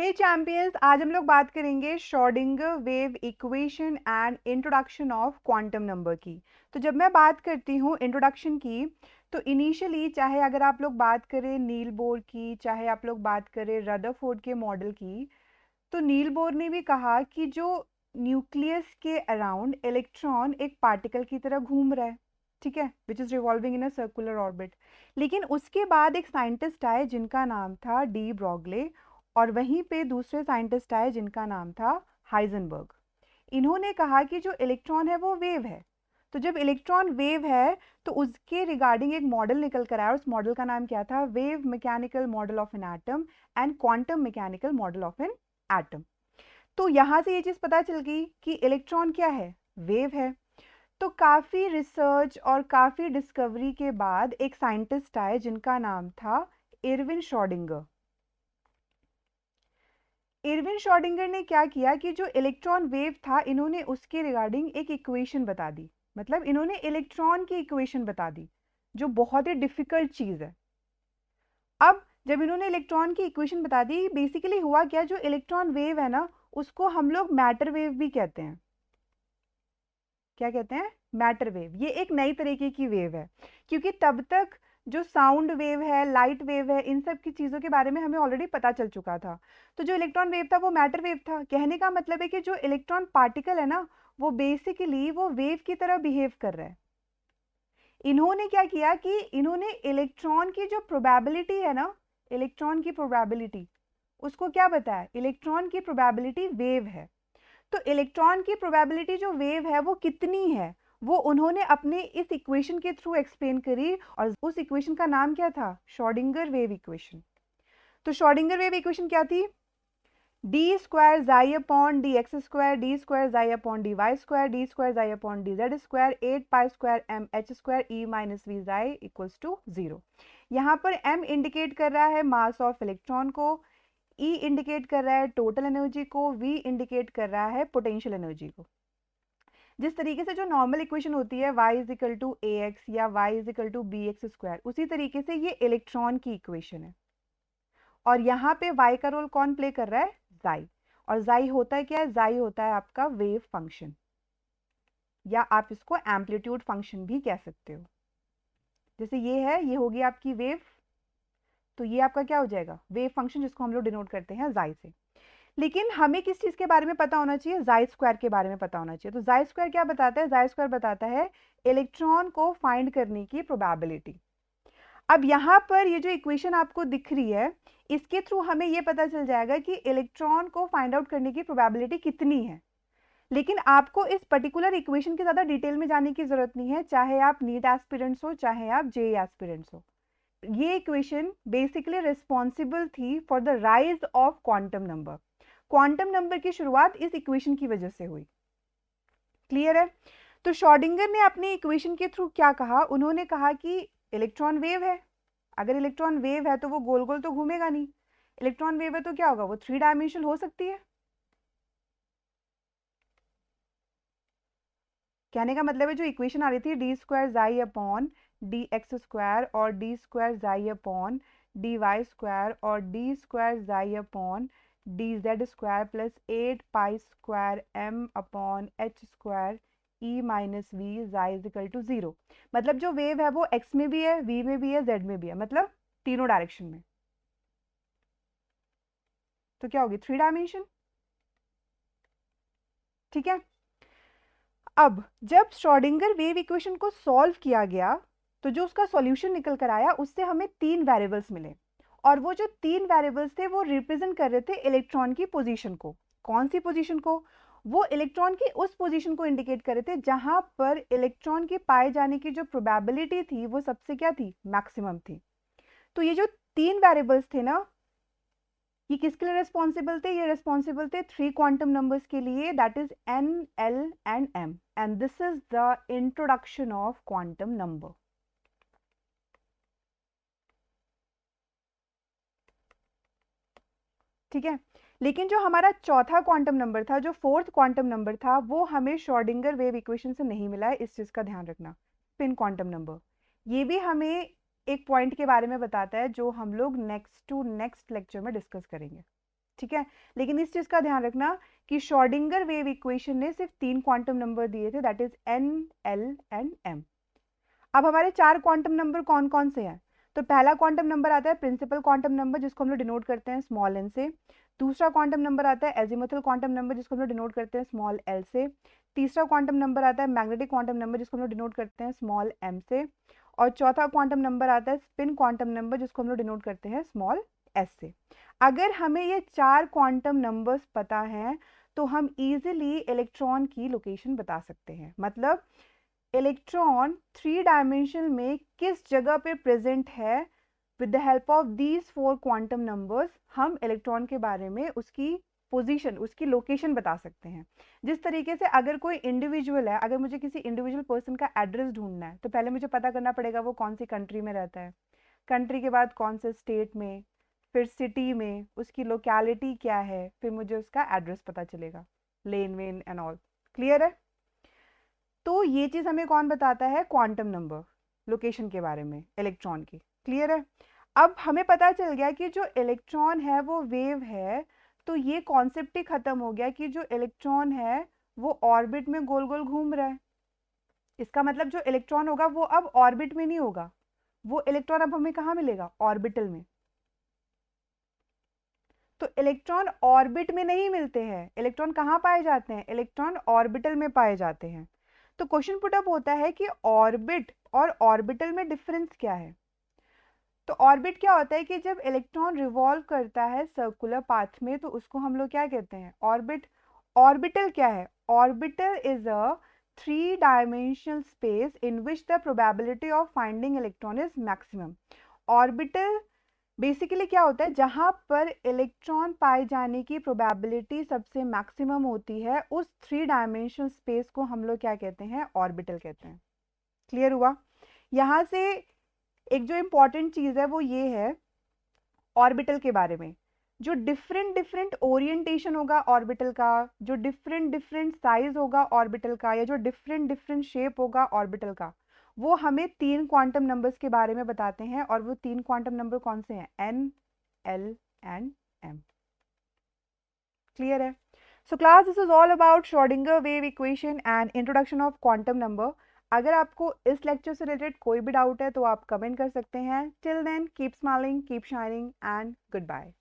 हे champions, आज हम लोग बात करेंगे Schrodinger wave equation and introduction of quantum number की। तो जब मैं बात करती हूँ इंट्रोडक्शन की, तो इनिशियली चाहे अगर आप लोग बात करें नील बोर की, चाहे आप लोग बात करें रदरफोर्ड के मॉडल की, तो नील बोर ने भी कहा कि जो न्यूक्लियस के अराउंड इलेक्ट्रॉन एक पार्टिकल की तरह घूम रहा है, ठीक है, which is revolving in a circular orbit. लेकिन उसके बाद एक साइंटिस्ट आए जिनका नाम था डी ब्रॉगले, और वहीं पे दूसरे साइंटिस्ट आए जिनका नाम था हाइजेनबर्ग। इन्होंने कहा कि जो इलेक्ट्रॉन है वो वेव है। तो जब इलेक्ट्रॉन वेव है तो उसके रिगार्डिंग एक मॉडल निकल कर आया, उस मॉडल का नाम क्या था? Wave mechanical model of an atom and quantum mechanical model of an atom. तो यहां से ये चीज पता चल गई कि इलेक्ट्रॉन क्या है? वेव है। तो काफी रिसर्च और काफी डिस्कवरी के बाद एक साइंटिस्ट आए जिनका नाम था इरविन श्रोडिंगर। इरविन श्रोडिंगर ने क्या किया कि जो इलेक्ट्रॉन वेव था, इन्होंने उसके रिगार्डिंग एक इक्वेशन बता दी। मतलब इन्होंने इलेक्ट्रॉन की इक्वेशन बता दी, जो बहुत ही डिफिकल्ट चीज है। अब जब इन्होंने इलेक्ट्रॉन की इक्वेशन बता दी, बेसिकली हुआ क्या, जो इलेक्ट्रॉन वेव है ना, उसको हम लोग मैटर वेव भी कहते हैं। क्या कहते हैं? Matter wave. ये एक नई तरीके की वेव है, क्योंकि तब तक जो साउंड वेव है, लाइट वेव है, इन सब की चीज़ों के बारे में हमें ऑलरेडी पता चल चुका था। तो जो इलेक्ट्रॉन वेव था वो मैटर वेव था। कहने का मतलब है कि जो इलेक्ट्रॉन पार्टिकल है ना, वो बेसिकली वो वेव की तरह बिहेव कर रहा है। इन्होंने क्या किया कि इन्होंने इलेक्ट्रॉन की जो प्रोबेबिलिटी है ना, इलेक्ट्रॉन की प्रोबेबिलिटी, उसको क्या बताया? इलेक्ट्रॉन की प्रोबेबिलिटी वेव है। तो इलेक्ट्रॉन की प्रोबेबिलिटी जो वेव है वो कितनी है, वो उन्होंने अपने इस इक्वेशन के थ्रू एक्सप्लेन करी, और उस इक्वेशन का नाम क्या था? Schrodinger wave equation. तो श्रोडिंगर वेव इक्वेशन क्या थी? डी स्क्वायर जाई upon D x square, D square जाई upon D Y square, D square जाई upon D Z square, 8 pi square M H square E minus V psi equals to 0। यहाँ पर m indicate कर रहा है mass of electron को, E indicate कर रहा है टोटल एनर्जी को, V इंडिकेट कर रहा है पोटेंशियल एनर्जी को। जिस तरीके से जो नॉर्मल इक्वेशन होती है y is equal to a x या y is equal to b x square, उसी तरीके से ये इलेक्ट्रॉन की इक्वेशन है। और यहाँ पे y का रोल कौन प्ले कर रहा है? जाई। और जाई होता है क्या? जाई होता है आपका वेव फंक्शन, या आप इसको एम्पलीट्यूड फंक्शन भी कह सकते हो। जैसे ये है, ये होगी आपकी वेव, तो ये आपका क्या हो जाएगा? वेव फंक्शन, जिसको हम लोग डिनोट करते हैं जाई से। लेकिन हमें किस चीज के बारे में पता होना चाहिए? जाई स्क्वायर के बारे में पता होना चाहिए। तो जाई स्क्वायर क्या बताता है? जाई स्क्वायर बताता है इलेक्ट्रॉन को फाइंड करने की प्रोबेबिलिटी। अब यहाँ पर ये जो इक्वेशन आपको दिख रही है, इसके थ्रू हमें ये पता चल जाएगा कि इलेक्ट्रॉन को फाइंड आउट करने की प्रोबेबिलिटी कितनी है। लेकिन आपको इस पर्टिकुलर इक्वेशन के ज्यादा डिटेल में जाने की जरूरत नहीं है, चाहे आप नीट एस्पिरेंट्स हो, चाहे आप जेईई एस्पिरेंट्स हो। ये इक्वेशन बेसिकली रिस्पॉन्सिबल थी for the rise of quantum number. Quantum number की शुरुआत इस इक्वेशन की वजह से हुई। क्लियर है? तो श्रोडिंगर ने अपनी इक्वेशन के थ्रू क्या कहा? उन्होंने कहा कि इलेक्ट्रॉन वेव है। अगर इलेक्ट्रॉन वेव है तो वो गोल गोल तो घूमेगा नहीं। इलेक्ट्रॉन वेव है तो क्या होगा? वो 3 डायमेंशनल हो सकती है। कहने का मतलब है जो इक्वेशन आ रही थी डी स्क्वायर जाई अपॉन डी एक्स स्क्वायर और डी स्क्वायर जाई अपॉन डी वाई स्क्वायर और डी स्क्वायर जाई upon D Z square plus 8 pi square m upon h square E minus V y is equal to 0। मतलब जो wave है वो x में भी है, वी में भी है, जेड में भी है, मतलब तीनों डायरेक्शन में। तो क्या होगी? 3 डायमेंशन। ठीक है। अब जब श्रोडिंगर वेव इक्वेशन को सॉल्व किया गया, तो जो उसका सॉल्यूशन निकल कर आया, उससे हमें 3 वेरिएबल्स मिले। और वो जो 3 वेरिएबल्स थे वो रिप्रेजेंट कर रहे थे इलेक्ट्रॉन की पोजीशन को। कौन सी पोजीशन को? वो इलेक्ट्रॉन की उस पोजीशन को इंडिकेट कर रहे थे जहां पर इलेक्ट्रॉन के पाए जाने की जो प्रोबेबिलिटी थी वो सबसे क्या थी? मैक्सिमम थी। तो ये जो 3 वेरिएबल्स थे ना, ये किसके लिए रिस्पॉन्सिबल थे? ये रिस्पॉन्सिबल थे 3 क्वांटम नंबर्स के लिए, that is n, l and m, and this is the introduction of quantum number. ठीक है। लेकिन जो हमारा चौथा क्वांटम नंबर था, जो फोर्थ क्वांटम नंबर था, वो हमें श्रोडिंगर वेव इक्वेशन से नहीं मिला है। इस चीज का ध्यान रखना। स्पिन क्वांटम नंबर, ये भी हमें एक पॉइंट के बारे में बताता है जो हम लोग नेक्स्ट टू नेक्स्ट लेक्चर में डिस्कस करेंगे। ठीक है। लेकिन इस चीज़ का ध्यान रखना कि श्रोडिंगर वेव इक्वेशन ने सिर्फ 3 क्वांटम नंबर दिए थे, that is n, l and m। अब हमारे 4 क्वांटम नंबर कौन कौन से हैं? तो पहला क्वांटम नंबर आता है प्रिंसिपल क्वांटम नंबर, जिसको हम लोग डिनोट करते हैं स्मॉल n से। दूसरा क्वांटम नंबर आता है एजीमुथल क्वांटम नंबर, जिसको हम लोग डिनोट करते हैं स्मॉल l से। तीसरा क्वांटम नंबर आता है मैग्नेटिक क्वांटम नंबर, जिसको हम लोग डिनोट करते हैं स्मॉल m से। और चौथा क्वांटम नंबर आता है स्पिन क्वांटम नंबर, जिसको हम लोग डिनोट करते हैं स्मॉल s से। अगर हमें ये 4 क्वांटम नंबर्स पता हैं तो हम इजीली इलेक्ट्रॉन की लोकेशन बता सकते हैं। मतलब इलेक्ट्रॉन 3 डायमेंशन में किस जगह पे प्रेजेंट है, with the help of these 4 quantum numbers हम इलेक्ट्रॉन के बारे में उसकी पोजीशन, उसकी लोकेशन बता सकते हैं। जिस तरीके से अगर कोई इंडिविजुअल है, अगर मुझे किसी इंडिविजुअल पर्सन का एड्रेस ढूंढना है तो पहले मुझे पता करना पड़ेगा वो कौन सी कंट्री में रहता है, कंट्री के बाद कौन से स्टेट में, फिर सिटी में उसकी लोकेलिटी क्या है, फिर मुझे उसका एड्रेस पता चलेगा, लेन वेन एंड ऑल। क्लियर है? तो ये चीज़ हमें कौन बताता है? क्वांटम नंबर, लोकेशन के बारे में इलेक्ट्रॉन की। क्लियर है? अब हमें पता चल गया कि जो इलेक्ट्रॉन है वो वेव है, तो ये कॉन्सेप्ट ही खत्म हो गया कि जो इलेक्ट्रॉन है वो ऑर्बिट में गोल गोल घूम रहा है। इसका मतलब जो इलेक्ट्रॉन होगा वो अब ऑर्बिट में नहीं होगा, वो इलेक्ट्रॉन अब हमें कहाँ मिलेगा? ऑर्बिटल में। तो इलेक्ट्रॉन ऑर्बिट में नहीं मिलते हैं, इलेक्ट्रॉन कहाँ पाए जाते हैं? इलेक्ट्रॉन ऑर्बिटल में पाए जाते हैं। तो क्वेश्चन पुट अप होता है कि ऑर्बिट और ऑर्बिटल में डिफरेंस क्या है? तो ऑर्बिट क्या होता है कि जब इलेक्ट्रॉन रिवॉल्व करता है सर्कुलर पाथ में तो उसको हम लोग क्या कहते हैं? ऑर्बिट। ऑर्बिटल क्या है? Orbital is a 3 dimensional space in which the probability of finding electron is maximum. Orbital basically क्या होता है? जहां पर इलेक्ट्रॉन पाए जाने की प्रोबेबिलिटी सबसे मैक्सिमम होती है, उस 3 डायमेंशनल स्पेस को हम लोग क्या कहते हैं? ऑर्बिटल कहते हैं। क्लियर हुआ? यहां से एक जो इंपॉर्टेंट चीज है वो ये है ऑर्बिटल के बारे में, जो डिफरेंट डिफरेंट ओरिएंटेशन होगा ऑर्बिटल का, जो डिफरेंट डिफरेंट साइज होगा ऑर्बिटल का, या जो डिफरेंट डिफरेंट शेप होगा ऑर्बिटल का, वो हमें 3 क्वांटम नंबर्स के बारे में बताते हैं। और वो 3 क्वांटम नंबर कौन से हैं? n, l and m। Clear है? So class, this is all about Schrodinger wave equation and introduction of quantum number. अगर आपको इस लेक्चर से रिलेटेड कोई भी डाउट है तो आप कमेंट कर सकते हैं। Till then keep smiling, keep shining and good bye.